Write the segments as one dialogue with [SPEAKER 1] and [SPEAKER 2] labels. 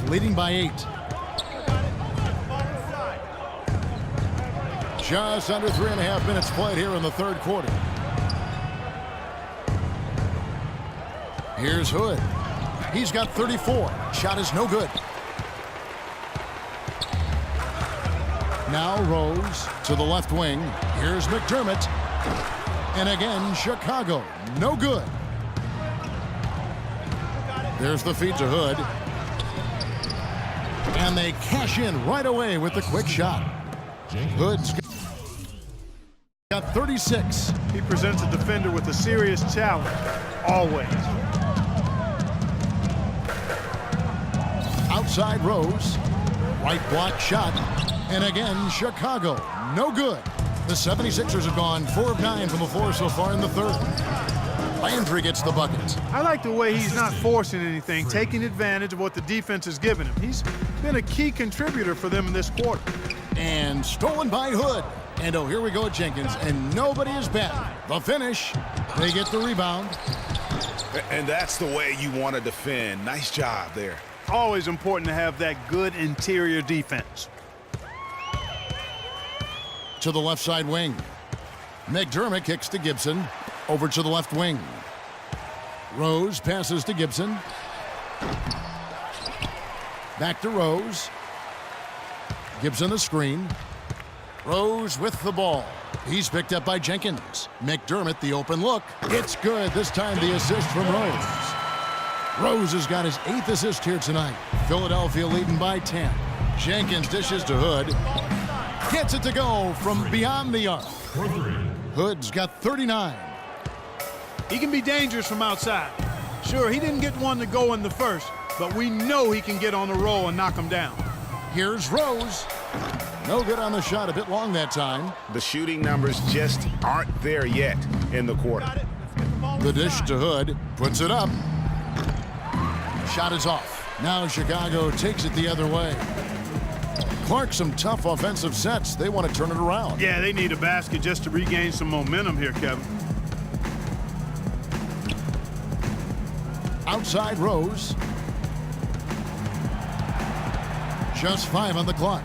[SPEAKER 1] leading by 8. Just under 3.5 minutes played here in the third quarter. Here's Hood. He's got 34. Shot is no good. Now Rose to the left wing. Here's McDermott. And again, Chicago. No good. There's the feed to Hood. And they cash in right away with the quick shot. Hood's got 36.
[SPEAKER 2] He presents a defender with a serious challenge. Always.
[SPEAKER 1] Outside Rose. Right block shot. And again, Chicago. No good. The 76ers have gone 4 of 9 from the floor so far in the third. Landry gets the bucket.
[SPEAKER 2] I like the way he's not forcing anything, taking advantage of what the defense has given him. He's been a key contributor for them in this quarter.
[SPEAKER 1] And stolen by Hood. And oh, here we go at Jenkins. And nobody is back. The finish. They get the rebound.
[SPEAKER 3] And that's the way you want to defend. Nice job there.
[SPEAKER 2] Always important to have that good interior defense.
[SPEAKER 1] To the left side wing. McDermott kicks to Gibson. Over to the left wing. Rose passes to Gibson. Back to Rose. Gibson the screen. Rose with the ball. He's picked up by Jenkins. McDermott the open look. It's good. This time the assist from Rose. Rose has got his 8th assist here tonight. Philadelphia leading by 10. Jenkins dishes to Hood. Gets it to go from beyond the arc. Hood's got 39.
[SPEAKER 2] He can be dangerous from outside. Sure, he didn't get one to go in the first, but we know he can get on the roll and knock him down.
[SPEAKER 1] Here's Rose. No good on the shot, a bit long that time.
[SPEAKER 3] The shooting numbers just aren't there yet in the quarter.
[SPEAKER 1] The dish to Hood, puts it up. Shot is off. Now Chicago takes it the other way. Clark, some tough offensive sets. They want to turn it around.
[SPEAKER 2] Yeah, they need a basket just to regain some momentum here, Kevin.
[SPEAKER 1] Outside Rose. Just 5 on the clock.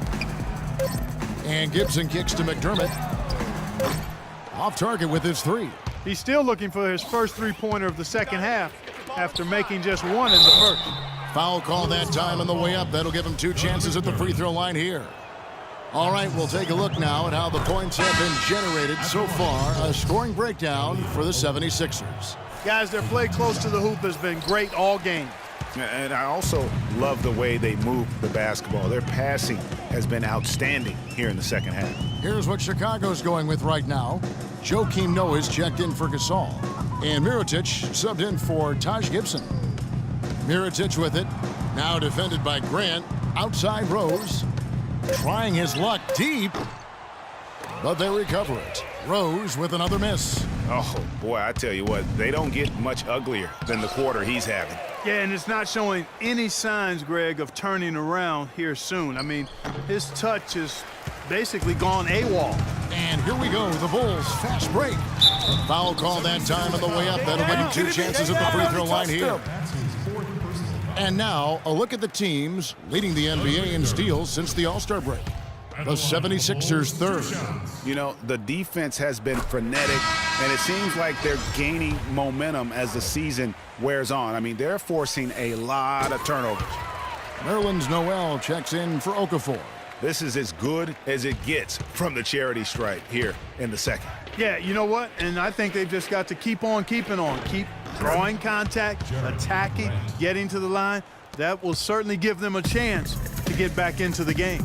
[SPEAKER 1] And Gibson kicks to McDermott. Off target with his 3.
[SPEAKER 2] He's still looking for his first three-pointer of the second half after making just one in the first.
[SPEAKER 1] Foul call that time on the way up. That'll give him 2 chances at the free throw line here. All right, we'll take a look now at how the points have been generated so far. A scoring breakdown for the 76ers.
[SPEAKER 2] Guys, their play close to the hoop has been great all game.
[SPEAKER 3] And I also love the way they move the basketball. Their passing has been outstanding here in the second half.
[SPEAKER 1] Here's what Chicago's going with right now. Joakim Noah is checked in for Gasol. And Mirotic subbed in for Taj Gibson. Mirotic with it. Now defended by Grant. Outside Rose. Trying his luck deep. But they recover it. Rose with another miss.
[SPEAKER 3] Oh, boy, I tell you what, they don't get much uglier than the quarter he's having.
[SPEAKER 2] Yeah, and it's not showing any signs, Greg, of turning around here soon. I mean, his touch is basically gone AWOL.
[SPEAKER 1] And here we go, the Bulls fast break. Foul call that time on the way up. That'll give him 2 chances at the free throw line here. And now, a look at the teams leading the NBA in steals since the All-Star break. The 76ers third.
[SPEAKER 3] You know, the defense has been frenetic, and it seems like they're gaining momentum as the season wears on. I mean, they're forcing a lot of turnovers.
[SPEAKER 1] Nerlens Noel checks in for Okafor.
[SPEAKER 3] This is as good as it gets from the charity stripe here in the second.
[SPEAKER 2] Yeah, you know what? And I think they've just got to keep on keeping on. Keep drawing contact, attacking, getting to the line. That will certainly give them a chance to get back into the game.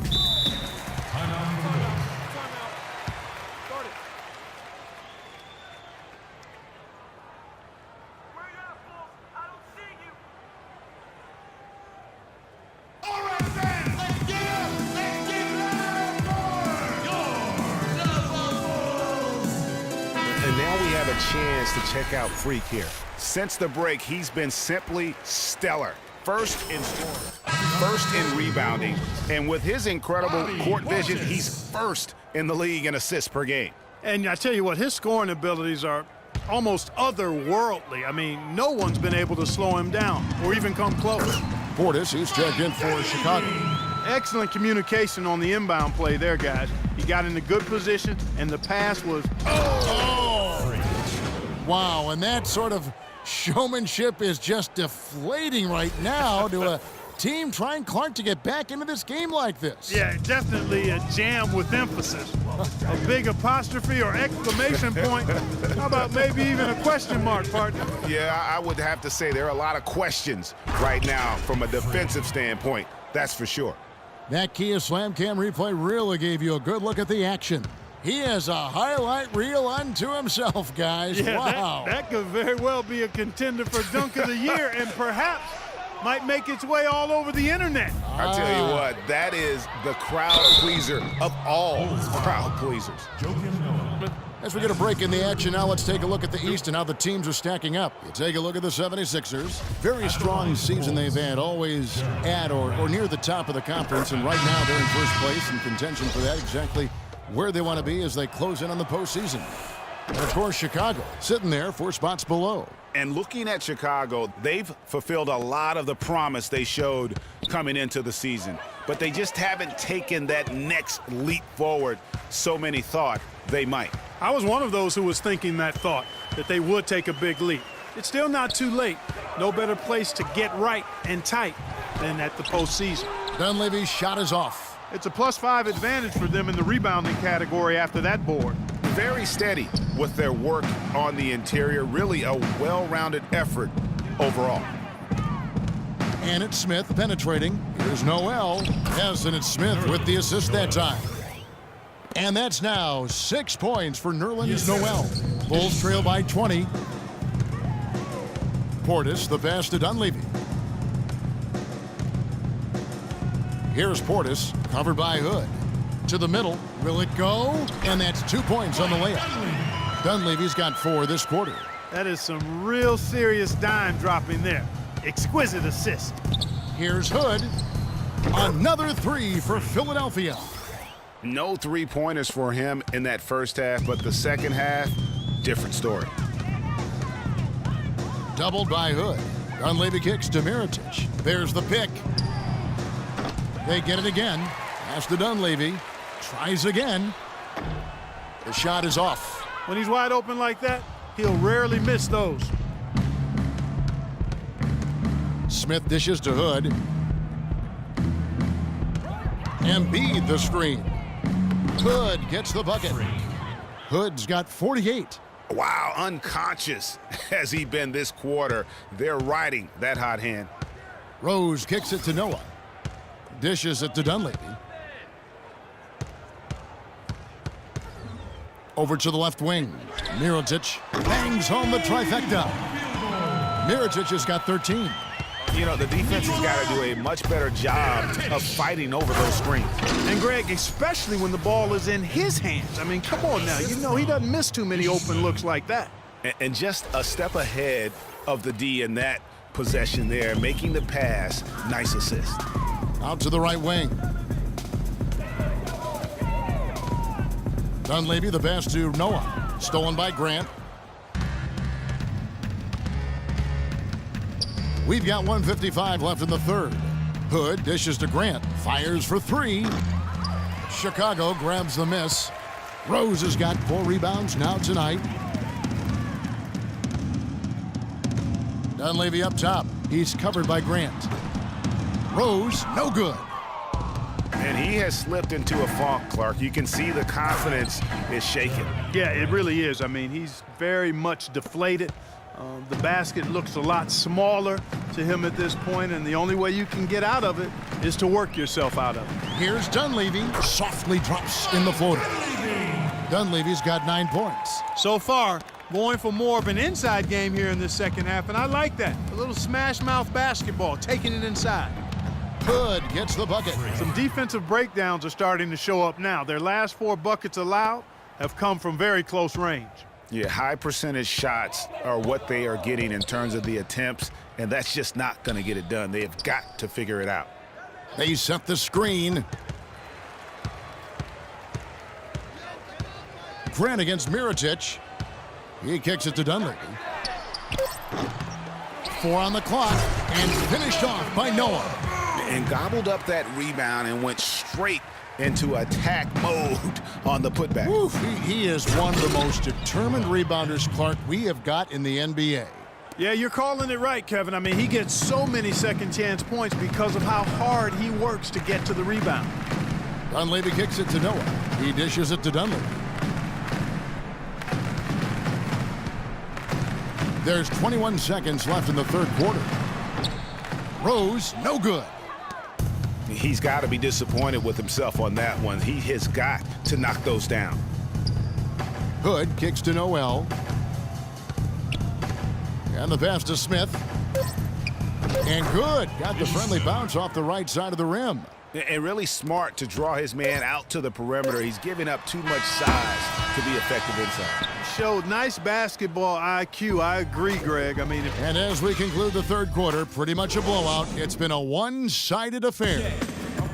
[SPEAKER 3] Chance to check out Freak here. Since the break, he's been simply stellar. First in scoring, first in rebounding, and with his incredible court vision, he's first in the league in assists per game.
[SPEAKER 2] And I tell you what, his scoring abilities are almost otherworldly. I mean, no one's been able to slow him down or even come close.
[SPEAKER 1] Portis, who's checked in for Chicago.
[SPEAKER 2] Excellent communication on the inbound play there, guys. He got in a good position, and the pass was...
[SPEAKER 1] Wow, and that sort of showmanship is just deflating right now to a team trying Clark to get back into this game like this.
[SPEAKER 2] Yeah, definitely a jam with emphasis. A big apostrophe or exclamation point. How about maybe even a question mark, partner?
[SPEAKER 3] Yeah, I would have to say there are a lot of questions right now from a defensive standpoint. That's for sure.
[SPEAKER 1] That Kia Slam Cam replay really gave you a good look at the action. He has a highlight reel unto himself, guys.
[SPEAKER 2] Yeah,
[SPEAKER 1] wow.
[SPEAKER 2] That could very well be a contender for Dunk of the Year and perhaps might make its way all over the internet.
[SPEAKER 3] I tell you what, that is the crowd pleaser of all crowd pleasers.
[SPEAKER 1] As we get a break in the action now, let's take a look at the East and how the teams are stacking up. You take a look at the 76ers. Very strong season they've had, always at or near the top of the conference, and right now they're in first place in contention for that, exactly where they want to be as they close in on the postseason. And of course, Chicago sitting there 4 spots below.
[SPEAKER 3] And looking at Chicago, they've fulfilled a lot of the promise they showed coming into the season. But they just haven't taken that next leap forward so many thought they might.
[SPEAKER 2] I was one of those who was thinking that thought, that they would take a big leap. It's still not too late. No better place to get right and tight than at the postseason.
[SPEAKER 1] Dunleavy's shot is off.
[SPEAKER 2] It's a +5 advantage for them in the rebounding category after that board.
[SPEAKER 3] Very steady with their work on the interior. Really a well-rounded effort overall.
[SPEAKER 1] And it's Smith penetrating. Here's Noel. Yes, and it's Smith with the assist that time. And that's now 6 points for Nerlens Noel. Bulls trail by 20. Portis, the pass to Dunleavy. Here's Portis, covered by Hood. To the middle. Will it go? And that's 2 points on the layup. Dunleavy's got 4 this quarter.
[SPEAKER 2] That is some real serious dime dropping there. Exquisite assist.
[SPEAKER 1] Here's Hood. Another 3 for Philadelphia.
[SPEAKER 3] No three-pointers for him in that first half, but the second half, different story.
[SPEAKER 1] Doubled by Hood. Dunleavy kicks to Mirotic. There's the pick. They get it again. Pass to Dunleavy. Tries again. The shot is off.
[SPEAKER 2] When he's wide open like that, he'll rarely miss those.
[SPEAKER 1] Smith dishes to Hood. Embiid the screen. Hood gets the bucket. Hood's got 48.
[SPEAKER 3] Wow, unconscious has he been this quarter. They're riding that hot hand.
[SPEAKER 1] Rose kicks it to Noah. Dishes it to Dunleavy. Over to the left wing. Mirotic bangs home the trifecta. Mirotic has got 13.
[SPEAKER 3] You know, the defense has got to do a much better job of fighting over those screens.
[SPEAKER 2] And Greg, especially when the ball is in his hands. I mean, come on now. You know he doesn't miss too many open looks like that.
[SPEAKER 3] And just a step ahead of the D in that possession there, making the pass. Nice assist.
[SPEAKER 1] Out to the right wing. Dunleavy, the pass to Noah. Stolen by Grant. We've got 1:55 left in the third. Hood dishes to Grant. Fires for 3. Chicago grabs the miss. Rose has got 4 rebounds now tonight. Dunleavy up top. He's covered by Grant. Rose, no good.
[SPEAKER 3] And he has slipped into a funk, Clark. You can see the confidence is shaken.
[SPEAKER 2] Yeah, it really is. I mean, he's very much deflated. The basket looks a lot smaller to him at this point, and the only way you can get out of it is to work yourself out of it.
[SPEAKER 1] Here's Dunleavy. Softly drops in the floater. Dunleavy's got 9 points.
[SPEAKER 2] So far, going for more of an inside game here in this second half, and I like that. A little smash mouth basketball, taking it inside.
[SPEAKER 1] Hood gets the bucket.
[SPEAKER 2] Some defensive breakdowns are starting to show up now. Their last 4 buckets allowed have come from very close range.
[SPEAKER 3] Yeah, high percentage shots are what they are getting in terms of the attempts, and that's just not going to get it done. They have got to figure it out.
[SPEAKER 1] They set the screen. Grant against Mirotic. He kicks it to Dunleavy. 4 on the clock. And finished off by Noah.
[SPEAKER 3] And gobbled up that rebound and went straight into attack mode on the putback.
[SPEAKER 1] Oof, he is one of the most determined rebounders, Clark, we have got in the NBA.
[SPEAKER 2] Yeah, you're calling it right, Kevin. I mean, he gets so many second chance points because of how hard he works to get to the rebound.
[SPEAKER 1] Dunleavy kicks it to Noah. He dishes it to Dunleavy. There's 21 seconds left in the third quarter. Rose, no good.
[SPEAKER 3] He's got to be disappointed with himself on that one. He has got to knock those down.
[SPEAKER 1] Hood kicks to Noel. And the pass to Smith. And good. Got the friendly bounce off the right side of the rim.
[SPEAKER 3] And really smart to draw his man out to the perimeter. He's giving up too much size to be effective inside.
[SPEAKER 2] Showed nice basketball IQ. I agree, Greg. I mean,
[SPEAKER 1] And as we conclude the third quarter, pretty much a blowout. It's been a one-sided affair.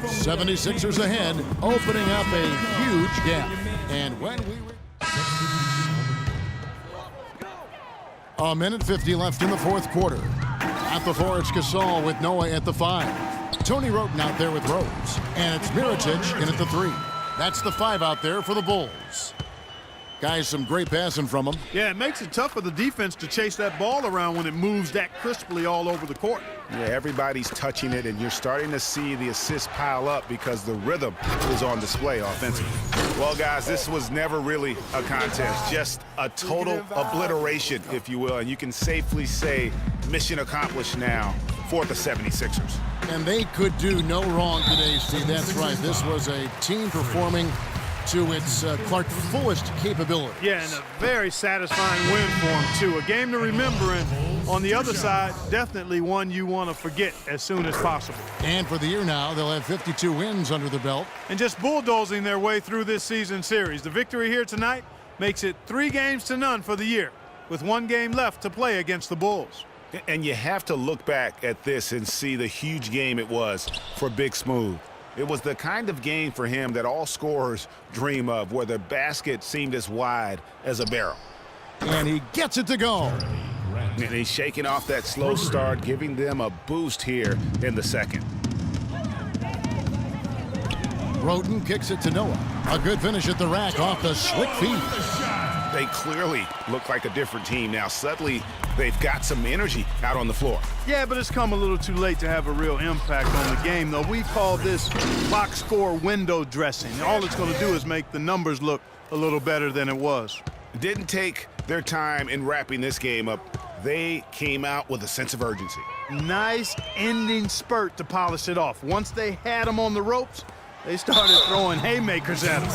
[SPEAKER 1] 76ers ahead, opening up a huge gap. And when we... A minute 50 left in the fourth quarter. At the 4, it's Gasol with Noah at the 5. Tony Roten out there with Rose. And it's Mirotic in at the 3. That's the 5 out there for the Bulls. Guys, some great passing from them.
[SPEAKER 2] yeah, it makes it tough for the defense to chase that ball around when it moves that crisply all over the court.
[SPEAKER 3] Yeah, everybody's touching it, and you're starting to see the assists pile up because the rhythm is on display offensively. Well, guys, this was never really a contest, just a total obliteration, if you will, and you can safely say mission accomplished now for the 76ers.
[SPEAKER 1] And they could do no wrong today, Steve. That's right. This was a team performing to its Clark fullest capability.
[SPEAKER 2] Yeah, and a very satisfying win for him, too. A game to remember, and on the other side, definitely one you want to forget as soon as possible.
[SPEAKER 1] And for the year now, they'll have 52 wins under their belt.
[SPEAKER 2] And just bulldozing their way through this season series. The victory here tonight makes it 3-0 for the year, with 1 game left to play against the Bulls.
[SPEAKER 3] And you have to look back at this and see the huge game it was for Big Smooth. It was the kind of game for him that all scorers dream of, where the basket seemed as wide as a barrel.
[SPEAKER 1] And he gets it to go.
[SPEAKER 3] And he's shaking off that slow start, giving them a boost here in the second.
[SPEAKER 1] Roten kicks it to Noah. A good finish at the rack off the slick feet.
[SPEAKER 3] They clearly look like a different team now. Suddenly, they've got some energy out on the floor.
[SPEAKER 2] Yeah, but it's come a little too late to have a real impact on the game, though. We call this box score window dressing. All it's going to do is make the numbers look a little better than it was.
[SPEAKER 3] Didn't take their time in wrapping this game up. They came out with a sense of urgency.
[SPEAKER 2] Nice ending spurt to polish it off. Once they had them on the ropes, they started throwing haymakers at them.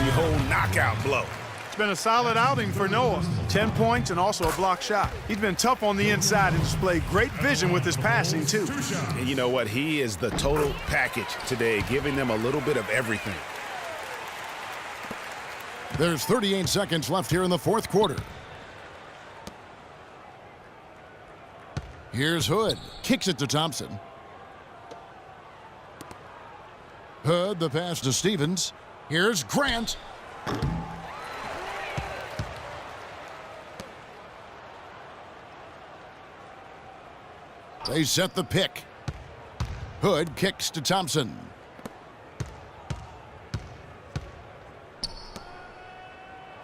[SPEAKER 3] The whole knockout blow.
[SPEAKER 2] It's been a solid outing for Noah. 10 points and also a block shot. He's been tough on the inside and displayed great vision with his passing, too.
[SPEAKER 3] And you know what? He is the total package today, giving them a little bit of everything.
[SPEAKER 1] There's 38 seconds left here in the fourth quarter. Here's Hood. Kicks it to Thompson. Hood, the pass to Stevens. Here's Grant. They set the pick. Hood kicks to Thompson.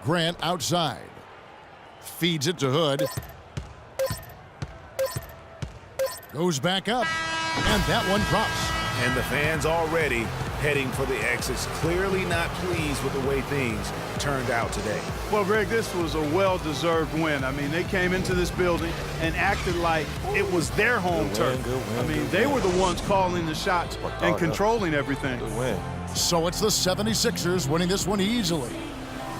[SPEAKER 1] Grant outside. Feeds it to Hood. Goes back up. And that one drops.
[SPEAKER 3] And the fans already heading for the exits, clearly not pleased with the way things turned out today.
[SPEAKER 2] Well, Greg, this was a well-deserved win. I mean, they came into this building and acted like it was their home turf. I mean, they were the ones calling the shots and controlling everything.
[SPEAKER 1] So it's the 76ers winning this one easily.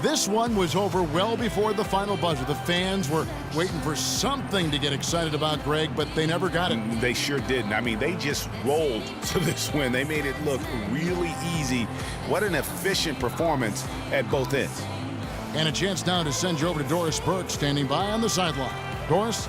[SPEAKER 1] This one was over well before the final buzzer. The fans were waiting for something to get excited about, Greg, but they never got it.
[SPEAKER 3] They sure didn't. I mean, they just rolled to this win. They made it look really easy. What an efficient performance at both ends.
[SPEAKER 1] And a chance now to send you over to Doris Burke, standing by on the sideline. Doris?